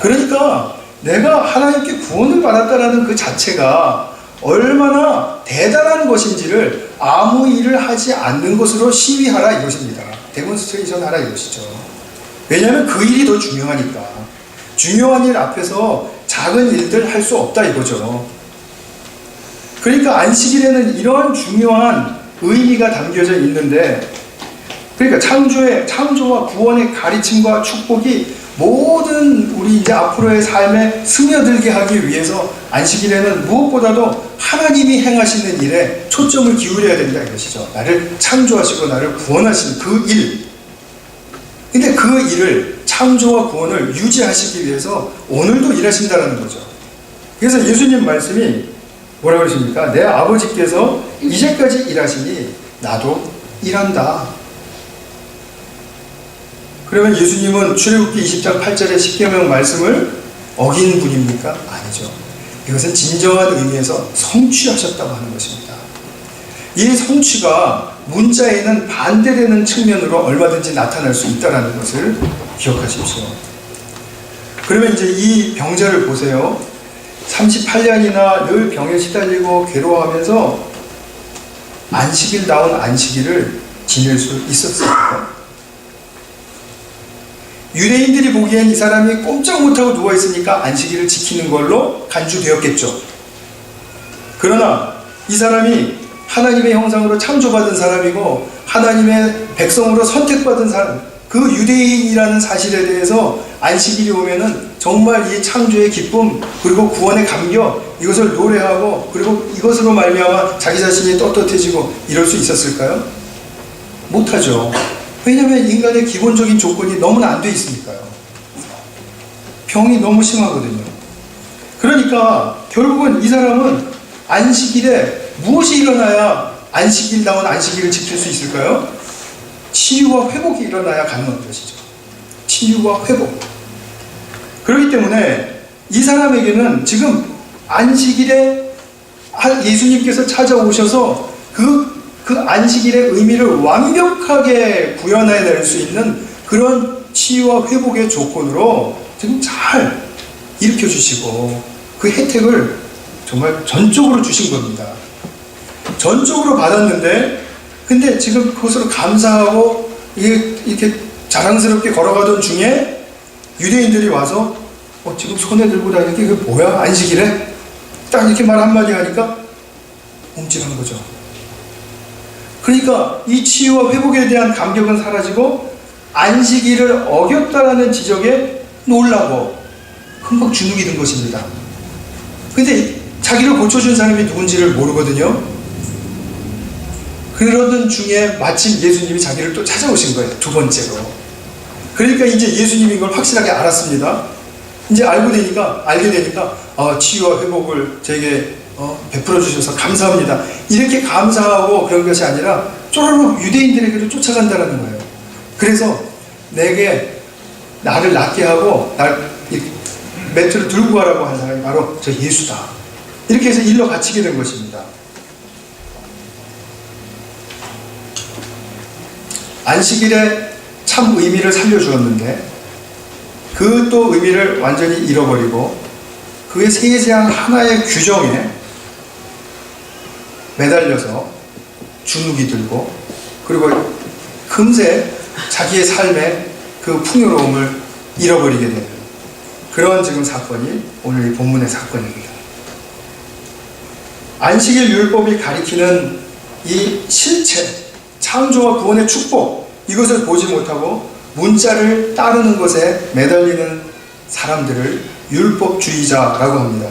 그러니까 내가 하나님께 구원을 받았다는 그 자체가 얼마나 대단한 것인지를 아무 일을 하지 않는 것으로 시위하라 이것입니다. 데몬스트레이션 하라 이것이죠. 왜냐하면 그 일이 더 중요하니까. 중요한 일 앞에서 작은 일들 할 수 없다 이거죠. 그러니까 안식일에는 이런 중요한 의미가 담겨져 있는데, 그러니까 창조와 구원의 가르침과 축복이 모든 우리 이제 앞으로의 삶에 스며들게 하기 위해서 안식일에는 무엇보다도 하나님이 행하시는 일에 초점을 기울여야 된다 이것이죠. 나를 창조하시고 나를 구원하시는 그 일. 근데 그 일을, 창조와 구원을 유지하시기 위해서 오늘도 일하신다는 거죠. 그래서 예수님 말씀이 뭐라 그러십니까? 내 아버지께서 이제까지 일하시니 나도 일한다. 그러면 예수님은 출애굽기 20장 8절의 십계명 말씀을 어긴 분입니까? 아니죠. 이것은 진정한 의미에서 성취하셨다고 하는 것입니다. 이 성취가 문자에는 반대되는 측면으로 얼마든지 나타날 수 있다는 것을 기억하십시오. 그러면 이제 이 병자를 보세요. 38년이나 늘 병에 시달리고 괴로워하면서 안식일다운 안식일을 지낼 수 있었을까요? 유대인들이 보기엔 이 사람이 꼼짝 못하고 누워있으니까 안식일을 지키는 걸로 간주되었겠죠. 그러나 이 사람이 하나님의 형상으로 창조받은 사람이고 하나님의 백성으로 선택받은 사람, 그 유대인이라는 사실에 대해서 안식일이 오면은 정말 이 창조의 기쁨 그리고 구원의 감격 이것을 노래하고 그리고 이것으로 말미암아 자기 자신이 떳떳해지고 이럴 수 있었을까요? 못하죠. 왜냐하면 인간의 기본적인 조건이 너무나 안 돼 있으니까요. 병이 너무 심하거든요. 그러니까 결국은 이 사람은 안식일에 무엇이 일어나야 안식일다운 안식일을 지킬 수 있을까요? 치유와 회복이 일어나야 가능한 것이죠. 치유와 회복. 그렇기 때문에 이 사람에게는 지금 안식일에 예수님께서 찾아오셔서 그 안식일의 의미를 완벽하게 구현해낼 수 있는 그런 치유와 회복의 조건으로 지금 잘 일으켜 주시고 그 혜택을 정말 전적으로 주신 겁니다. 전적으로 받았는데 근데 지금 그것으로 감사하고 이렇게 자랑스럽게 걸어가던 중에 유대인들이 와서 지금 손에 들고 다니는 게 그게 뭐야? 안식일에? 딱 이렇게 말 한마디 하니까 움찔한 거죠. 그러니까 이 치유와 회복에 대한 감격은 사라지고 안식일을 어겼다라는 지적에 놀라고 흠뻑 주눅이 든 것입니다. 근데 자기를 고쳐준 사람이 누군지를 모르거든요. 그러던 중에 마침 예수님이 자기를 또 찾아오신 거예요. 두 번째로. 그러니까 이제 예수님이 이걸 확실하게 알았습니다. 이제 알게 되니까 치유와 회복을 제게 베풀어 주셔서 감사합니다. 이렇게 감사하고 그런 것이 아니라 쪼르륵 유대인들에게로 쫓아간다는 거예요. 그래서 나를 낫게 하고 매트를 들고 가라고 한 사람이 바로 저 예수다. 이렇게 해서 일러 바치게 된 것입니다. 안식일에 참 의미를 살려주었는데 그 또 의미를 완전히 잃어버리고 그의 세세한 하나의 규정에 매달려서 주눅이 들고 그리고 금세 자기의 삶의 그 풍요로움을 잃어버리게 되는 그런 지금 사건이 오늘 이 본문의 사건입니다. 안식일 율법이 가리키는 이 실체, 창조와 구원의 축복 이것을 보지 못하고 문자를 따르는 것에 매달리는 사람들을 율법주의자라고 합니다.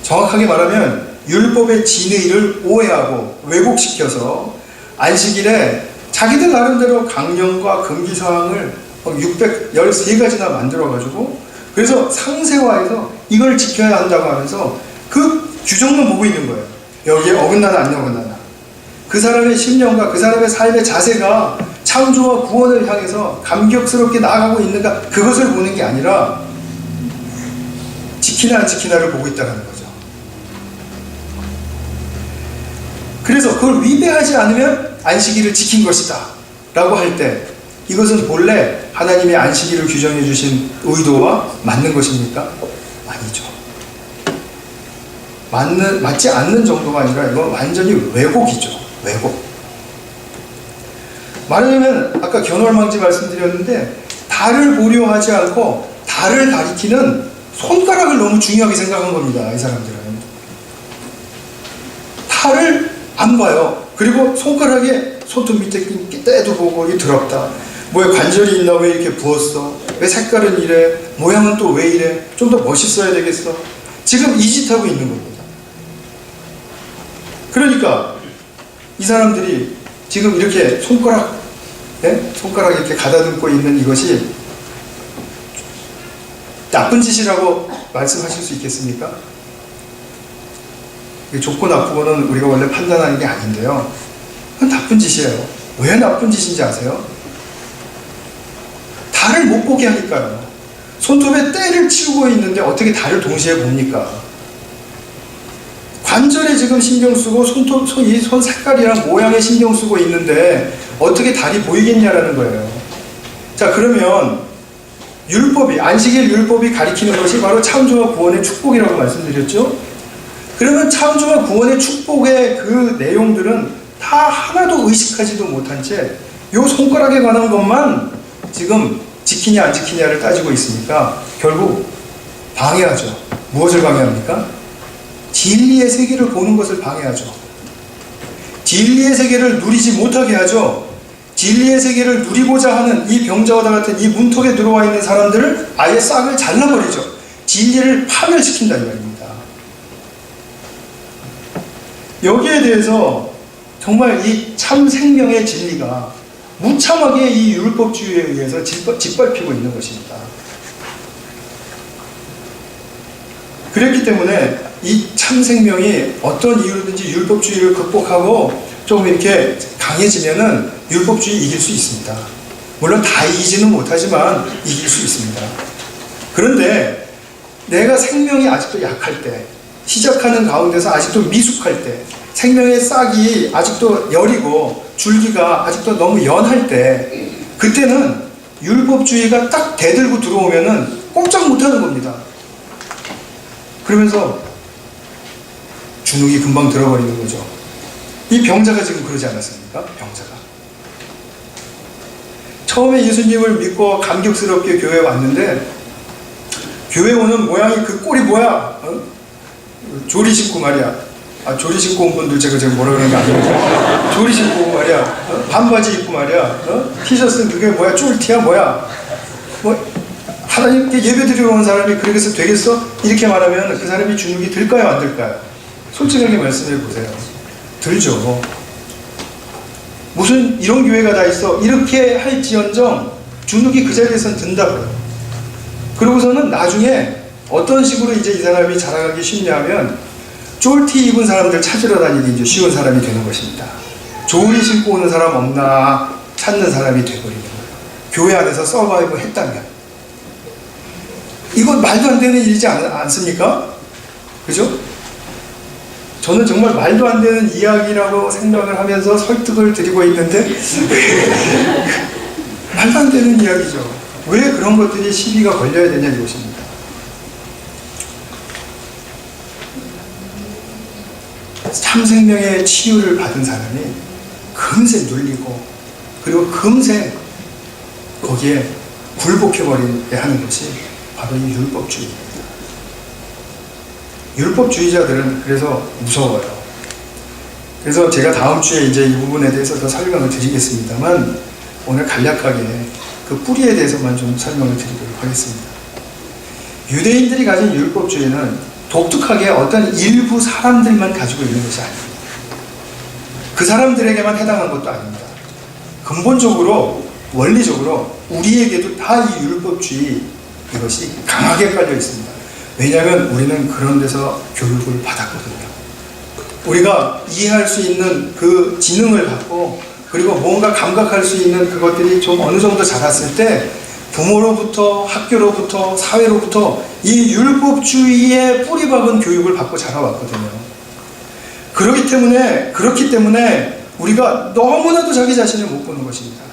정확하게 말하면 율법의 진의를 오해하고 왜곡시켜서 안식일에 자기들 나름대로 강령과 금기사항을 613가지나 만들어가지고 그래서 상세화해서 이걸 지켜야 한다고 하면서 그 규정만 보고 있는 거예요. 여기에 어긋나나 안 어긋나나. 그 사람의 심령과 그 사람의 삶의 자세가 창조와 구원을 향해서 감격스럽게 나아가고 있는가 그것을 보는 게 아니라 지키나 안 지키나를 보고 있다는 거죠. 그래서 그걸 위배하지 않으면 안식일을 지킨 것이다 라고 할 때 이것은 본래 하나님의 안식일을 규정해 주신 의도와 맞는 것입니까? 아니죠. 맞지 않는 정도가 아니라 이건 완전히 왜곡이죠. 왜곡. 말하자면 아까 견월망지 말씀드렸는데 달을 보려 하지 않고 달을 가리키는 손가락을 너무 중요하게 생각한 겁니다. 이 사람들은. 달을 안 봐요. 그리고 손가락에 손톱 밑에 때도 보고 이게 더럽다. 뭐에 관절이 있나 왜 이렇게 부었어? 왜 색깔은 이래? 모양은 또 왜 이래? 좀 더 멋있어야 되겠어? 지금 이 짓 하고 있는 겁니다. 그러니까 이 사람들이 지금 이렇게 손가락 이렇게 가다듬고 있는 이것이 나쁜 짓이라고 말씀하실 수 있겠습니까? 좋고 나쁘고는 우리가 원래 판단하는 게 아닌데요. 그건 나쁜 짓이에요. 왜 나쁜 짓인지 아세요? 달을 못 보게 하니까요. 손톱에 때를 치우고 있는데 어떻게 달을 동시에 봅니까? 관절에 지금 신경 쓰고 이 손 색깔이랑 모양에 신경 쓰고 있는데 어떻게 달이 보이겠냐라는 거예요. 자, 그러면 율법이, 안식일 율법이 가리키는 것이 바로 창조와 구원의 축복이라고 말씀드렸죠? 그러면 창조와 구원의 축복의 그 내용들은 다 하나도 의식하지도 못한 채 요 손가락에 관한 것만 지금 지키냐 안 지키냐를 따지고 있으니까 결국 방해하죠. 무엇을 방해합니까? 진리의 세계를 보는 것을 방해하죠. 진리의 세계를 누리지 못하게 하죠. 진리의 세계를 누리고자 하는 이 병자와 같은 이 문턱에 들어와 있는 사람들을 아예 싹을 잘라버리죠. 진리를 파멸시킨다 이 말입니다. 여기에 대해서 정말 이 참 생명의 진리가 무참하게 이 율법주의에 의해서 짓밟히고 있는 것입니다. 그렇기 때문에 이 참 생명이 어떤 이유로든지 율법주의를 극복하고 좀 이렇게 강해지면은 율법주의 이길 수 있습니다. 물론 다 이기지는 못하지만 이길 수 있습니다. 그런데 내가 생명이 아직도 약할 때, 시작하는 가운데서 아직도 미숙할 때, 생명의 싹이 아직도 여리고 줄기가 아직도 너무 연할 때, 그때는 율법주의가 딱 대들고 들어오면은 꼼짝 못하는 겁니다. 그러면서 주눅이 금방 들어버리는 거죠. 이 병자가 지금 그러지 않았습니까? 병자가. 처음에 예수님을 믿고 감격스럽게 교회에 왔는데 교회 오는 모양이 그 꼴이 뭐야? 조리 신고 말이야. 조리 신고 온 분들 제가 지금 뭐라 그러는 게 아니고 조리 신고 온 말이야. 반바지 입고 말이야. 티셔츠는 그게 뭐야? 쫄티야 뭐야? 뭐 하나님께 예배 드리러 온 사람이 그렇게 해서 되겠어? 이렇게 말하면 그 사람이 주눅이 들까요? 안 들까요? 솔직하게 말씀해 보세요. 들죠. 무슨 이런 교회가 다 있어. 이렇게 할지언정 주눅이 그 자리에서는 든다고요. 그러고서는 나중에 어떤 식으로 이제 이 사람이 자라가기 쉽냐면 쫄티 입은 사람들 찾으러 다니기 이제 쉬운 사람이 되는 것입니다. 조리 신고 오는 사람 없나 찾는 사람이 되버리는 거예요. 교회 안에서 서바이브 했다면. 이건 말도 안 되는 일이지 않습니까? 그죠? 저는 정말 말도 안 되는 이야기라고 생각을 하면서 설득을 드리고 있는데 말도 안 되는 이야기죠. 왜 그런 것들이 시비가 걸려야 되냐 이것입니다. 참 생명의 치유를 받은 사람이 금세 눌리고 그리고 금세 거기에 굴복해버리게 하는 것이 바로 이 율법주의입니다. 율법주의자들은 그래서 무서워요. 그래서 제가 다음 주에 이제 이 부분에 대해서 더 설명을 드리겠습니다만 오늘 간략하게 그 뿌리에 대해서만 좀 설명을 드리도록 하겠습니다. 유대인들이 가진 율법주의는 독특하게 어떤 일부 사람들만 가지고 있는 것이 아닙니다. 그 사람들에게만 해당한 것도 아닙니다. 근본적으로 원리적으로 우리에게도 다 이 율법주의 이것이 강하게 깔려 있습니다. 왜냐하면 우리는 그런 데서 교육을 받았거든요. 우리가 이해할 수 있는 그 지능을 갖고 그리고 뭔가 감각할 수 있는 그것들이 좀 어느 정도 자랐을 때 부모로부터 학교로부터 사회로부터 이 율법주의의 뿌리박은 교육을 받고 자라왔거든요. 그렇기 때문에 우리가 너무나도 자기 자신을 못 보는 것입니다.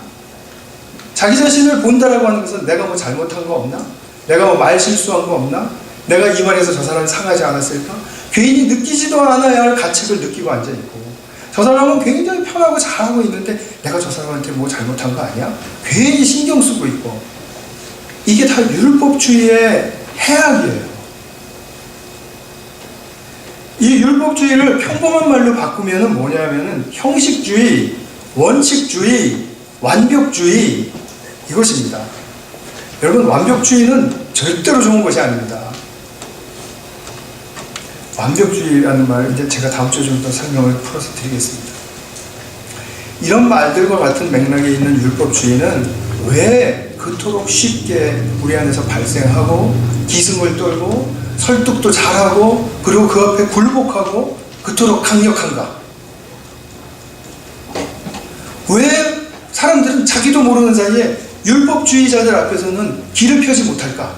자기 자신을 본다라고 하는 것은 내가 뭐 잘못한 거 없나? 내가 뭐 말 실수한 거 없나? 내가 이 말에서 저 사람이 상하지 않았을까? 괜히 느끼지도 않아야 할 가책을 느끼고 앉아있고, 저 사람은 굉장히 편하고 잘하고 있는데 내가 저 사람한테 뭐 잘못한 거 아니야? 괜히 신경 쓰고 있고. 이게 다 율법주의의 해악이에요. 이 율법주의를 평범한 말로 바꾸면 뭐냐면은 형식주의, 원칙주의, 완벽주의, 이것입니다. 여러분, 완벽주의는 절대로 좋은 것이 아닙니다. 완벽주의라는 말, 이제 제가 다음 주에 좀 더 설명을 풀어서 드리겠습니다. 이런 말들과 같은 맥락에 있는 율법주의는 왜 그토록 쉽게 우리 안에서 발생하고 기승을 떨고 설득도 잘하고 그리고 그 앞에 굴복하고 그토록 강력한가? 왜 사람들은 자기도 모르는 사이에 율법주의자들 앞에서는 길을 펴지 못할까?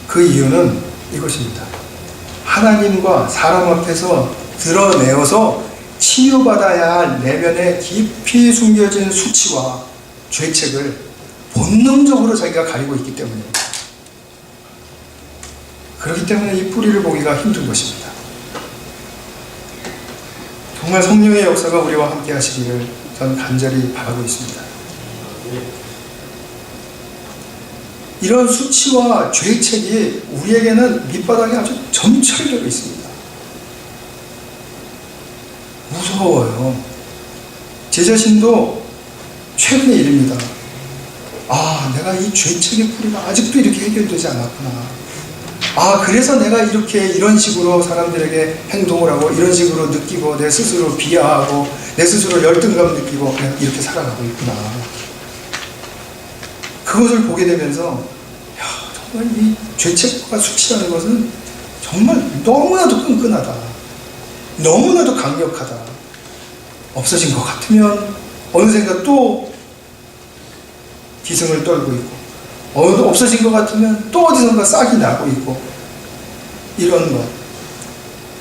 그 이유는 이것입니다. 하나님과 사람 앞에서 드러내어서 치유받아야 할 내면에 깊이 숨겨진 수치와 죄책을 본능적으로 자기가 가리고 있기 때문입니다. 그렇기 때문에 이 뿌리를 보기가 힘든 것입니다. 정말 성령의 역사가 우리와 함께 하시기를 저는 간절히 바라고 있습니다. 이런 수치와 죄책이 우리에게는 밑바닥에 아주 점철되어 있습니다. 무서워요. 제 자신도 최근의 일입니다. 아, 내가 이 죄책의 뿌리가 아직도 이렇게 해결되지 않았구나. 아, 그래서 내가 이런 식으로 사람들에게 행동을 하고 이런 식으로 느끼고 내 스스로 비하하고 내 스스로 열등감 느끼고 그냥 이렇게 살아가고 있구나. 그것을 보게 되면서 야, 정말 이 죄책과 수치라는 것은 정말 너무나도 끈끈하다. 너무나도 강력하다. 없어진 것 같으면 어느샌가 또 기승을 떨고 있고, 없어진 것 같으면 또 어디선가 싹이 나고 있고, 이런 것.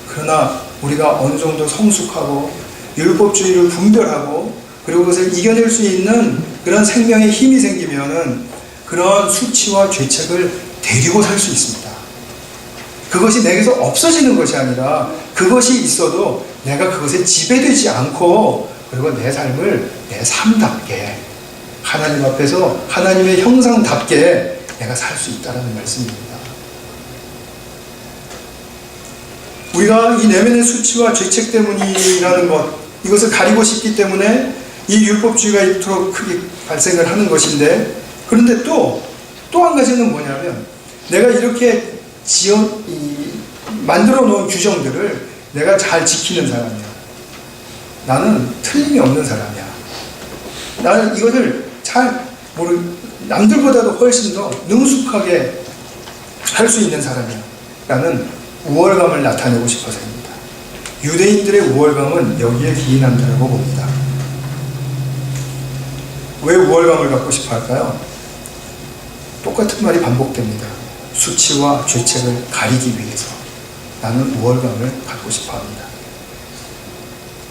그러나 우리가 어느 정도 성숙하고 율법주의를 분별하고 그리고 그것을 이겨낼 수 있는 그런 생명의 힘이 생기면은 그런 수치와 죄책을 데리고 살 수 있습니다. 그것이 내게서 없어지는 것이 아니라 그것이 있어도 내가 그것에 지배되지 않고 그리고 내 삶을 내 삶답게 하나님 앞에서 하나님의 형상답게 내가 살 수 있다는 말씀입니다. 우리가 이 내면의 수치와 죄책 때문이라는 것, 이것을 가리고 싶기 때문에 이 율법주의가 이토록 크게 발생을 하는 것인데, 그런데 또 한 가지는 뭐냐면 내가 이렇게 만들어 놓은 규정들을 내가 잘 지키는 사람이야. 나는 틀림이 없는 사람이야. 나는 이것을 남들보다도 훨씬 더 능숙하게 할 수 있는 사람이야. 라는 우월감을 나타내고 싶어서입니다. 유대인들의 우월감은 여기에 기인한다고 봅니다. 왜 우월감을 갖고 싶어 할까요? 똑같은 말이 반복됩니다. 수치와 죄책을 가리기 위해서 나는 우월감을 갖고 싶어 합니다.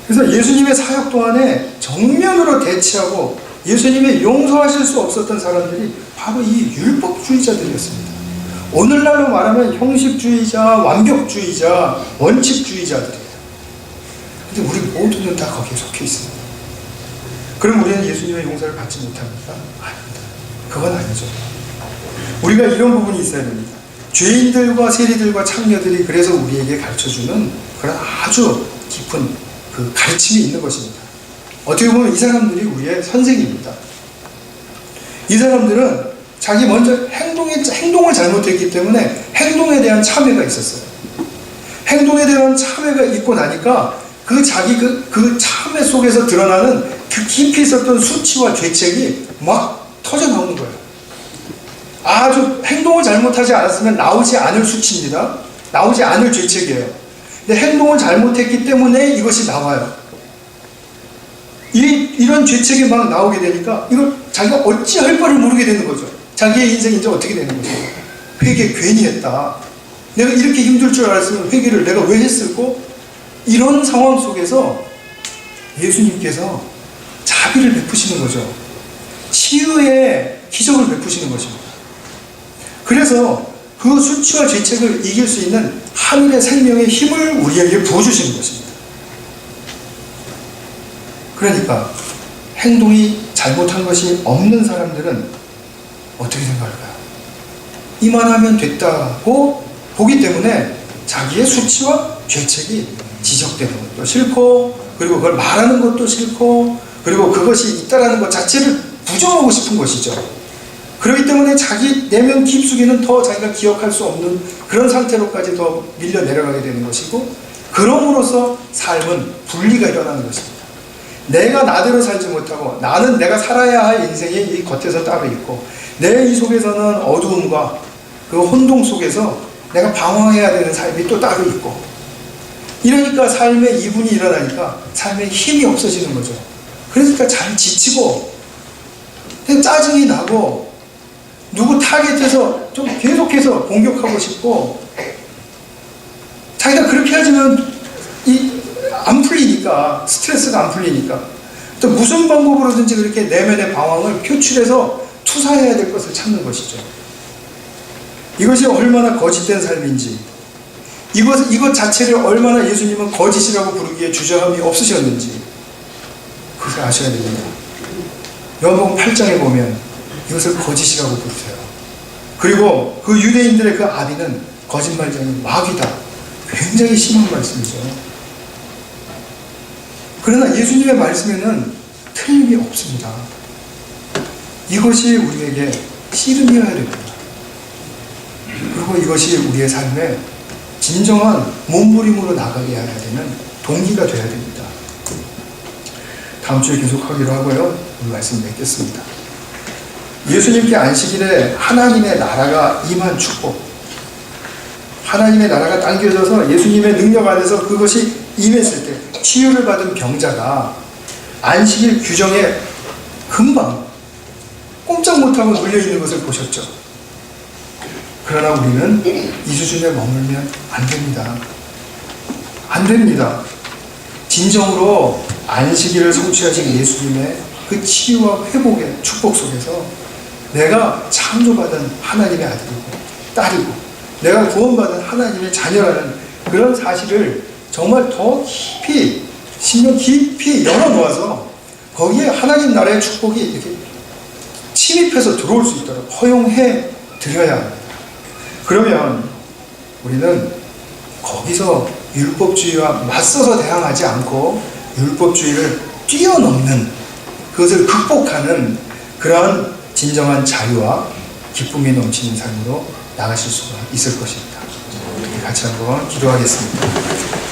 그래서 예수님의 사역 동안에 정면으로 대치하고 예수님의 용서하실 수 없었던 사람들이 바로 이 율법주의자들이었습니다. 오늘날로 말하면 형식주의자, 완벽주의자, 원칙주의자들이에요. 근데 우리 모두는 다 거기에 속해 있습니다. 그럼 우리는 예수님의 용서를 받지 못합니까? 아닙니다. 그건 아니죠. 우리가 이런 부분이 있어야 됩니다. 죄인들과 세리들과 창녀들이 그래서 우리에게 가르쳐주는 그런 아주 깊은 그 가르침이 있는 것입니다. 어떻게 보면 이 사람들이 우리의 선생입니다. 이 사람들은 자기 먼저 행동을 잘못했기 때문에 행동에 대한 참회가 있었어요. 행동에 대한 참회가 있고 나니까 그 참회 속에서 드러나는 그 깊이 있었던 수치와 죄책이 막 터져 나오는 거예요. 아주 행동을 잘못하지 않았으면 나오지 않을 수치입니다. 나오지 않을 죄책이에요. 근데 행동을 잘못했기 때문에 이것이 나와요. 이런 죄책이 막 나오게 되니까 이걸 자기가 어찌할 바를 모르게 되는 거죠. 자기의 인생이 이제 어떻게 되는 거죠? 회개 괜히 했다. 내가 이렇게 힘들 줄 알았으면 회개를 내가 왜 했을꼬? 이런 상황 속에서 예수님께서 자비를 베푸시는 거죠. 치유의 기적을 베푸시는 것입니다. 그래서 그 수치와 죄책을 이길 수 있는 하늘의 생명의 힘을 우리에게 부어주시는 것입니다. 그러니까 행동이 잘못한 것이 없는 사람들은 어떻게 생각할까요? 이만하면 됐다고 보기 때문에 자기의 수치와 죄책이 지적되는 것도 싫고, 그리고 그걸 말하는 것도 싫고, 그리고 그것이 있다라는 것 자체를 부정하고 싶은 것이죠. 그렇기 때문에 자기 내면 깊숙이는 더 자기가 기억할 수 없는 그런 상태로까지 더 밀려 내려가게 되는 것이고, 그럼으로써 삶은 분리가 일어나는 것입니다. 내가 나대로 살지 못하고 나는 내가 살아야 할 인생이 이 겉에서 따로 있고, 내 이 속에서는 어두움과 그 혼동 속에서 내가 방황해야 되는 삶이 또 따로 있고, 이러니까 삶에 이분이 일어나니까 삶에 힘이 없어지는 거죠. 그러니까 잘 지치고 짜증이 나고 누구 타겟해서 좀 계속해서 공격하고 싶고, 자기가 그렇게 하지만 안 풀리니까, 스트레스가 안 풀리니까 또 무슨 방법으로든지 그렇게 내면의 방황을 표출해서 투사해야 될 것을 찾는 것이죠. 이것이 얼마나 거짓된 삶인지, 이것 자체를 얼마나 예수님은 거짓이라고 부르기에 주저함이 없으셨는지 그것을 아셔야 됩니다. 요한복음 8장에 보면 이것을 거짓이라고 부르세요. 그리고 그 유대인들의 그 아비는 거짓말쟁이 마귀다. 굉장히 심한 말씀이죠. 그러나 예수님의 말씀에는 틀림이 없습니다. 이것이 우리에게 씨름이어야 됩니다. 그리고 이것이 우리의 삶에 진정한 몸부림으로 나가게 해야 되는 동기가 되어야 됩니다. 다음 주에 계속하기로 하고요. 오늘 말씀 맺겠습니다. 예수님께 안식일에 하나님의 나라가 임한 축복, 하나님의 나라가 당겨져서 예수님의 능력 안에서 그것이 임했을 때 치유를 받은 병자가 안식일 규정에 금방 꼼짝 못하고 눌려있는 것을 보셨죠. 그러나 우리는 이 수준에 머물면 안 됩니다. 안 됩니다. 진정으로 안식일을 성취하신 예수님의 그 치유와 회복의 축복 속에서 내가 창조받은 하나님의 아들이고 딸이고 내가 구원받은 하나님의 자녀라는 그런 사실을 정말 더 깊이, 신경 깊이 열어놓아서 거기에 하나님 나라의 축복이 이렇게 침입해서 들어올 수 있도록 허용해 드려야 합니다. 그러면 우리는 거기서 율법주의와 맞서서 대항하지 않고 율법주의를 뛰어넘는, 그것을 극복하는 그러한 진정한 자유와 기쁨이 넘치는 삶으로 나가실 수가 있을 것입니다. 같이 한번 기도하겠습니다.